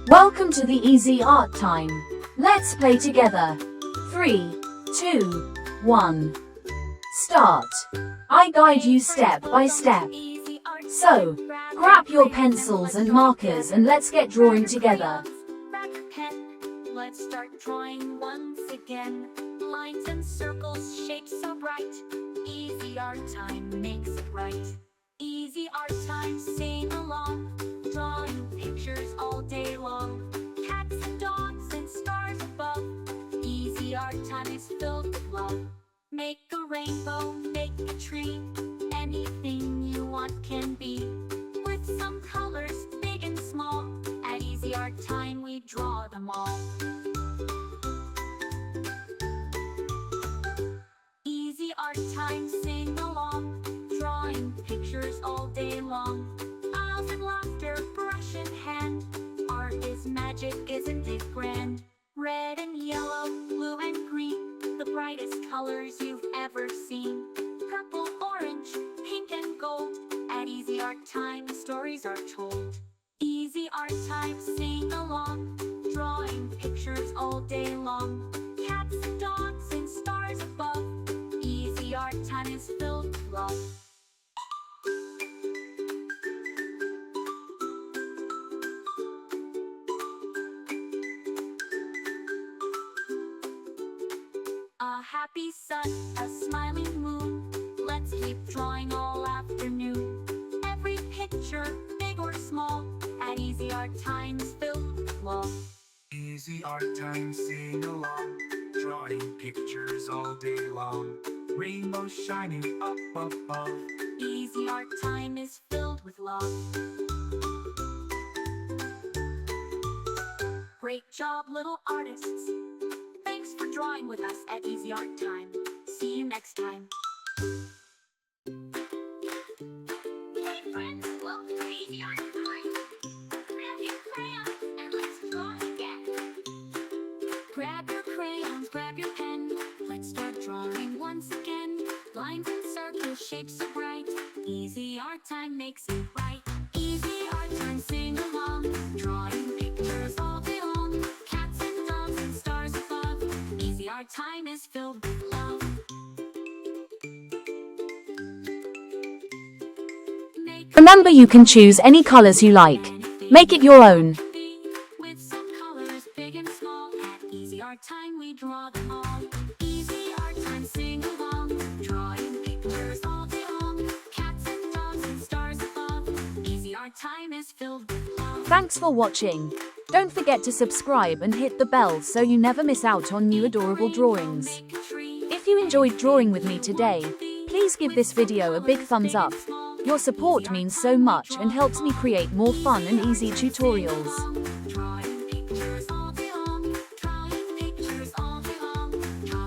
Welcome to the easy art time. Let's play together. 3, 2, 1. Start. I guide you step by step. So, grab your pencils and markers and let's get drawing together. Grab your pen. Let's start drawing once again. Lines and circles, shapes so bright. Easy art time makes it right. Easy art time, sing along. Drawing pictures all day long. Cats and dogs and stars above. Easy art time is filled with love. Make a rainbow, make a tree. Anything you want can be. With some colors, big and small. At Easy Art Time we draw them all. Easy Art Time, sing along. Drawing pictures all day long. Smiles and laughter, brush in hand. Art is magic, isn't it grand? Red and yellow, blue and green, the brightest colors you've ever seen. Purple, orange, pink and gold. At Easy Art Time the stories are told. Easy Art Time, sing along. Drawing pictures all day long. Cats and dogs and stars above. Easy Art Time is filled with love. A happy sun, a smiling moon. Let's keep drawing all afternoon. Every picture, big or small, at Easy Art Time is filled with love. Easy Art Time, sing along. Drawing pictures all day long. Rainbows shining up above. Easy Art Time is filled with love. Great job, little artists. Thanks for drawing with us at Easy Art Time. See you next time. Hey friends, welcome to Easy Art Time. Grab your crayons and let's draw again. Grab your crayons, grab your pen. Let's start drawing once again. Lines and circles, shapes so bright. Easy Art Time makes it right. Easy Art Time, sing along. Drawing pictures all day long. Cats and dogs and stars above. Easy Art Time is filled with love. Remember, you can choose any colors you like. Make it your own. With some colors, big and small. At Easy Art Time we draw them all. Easy Art Time, sing along. Drawing pictures all day long. Cats and dogs and stars above. Easy Art Time is filled with love. Thanks for watching. Don't forget to subscribe and hit the bell so you never miss out on new adorable drawings. If you enjoyed drawing with me today, please give this video a big thumbs up. Your support means so much and helps me create more fun and easy tutorials.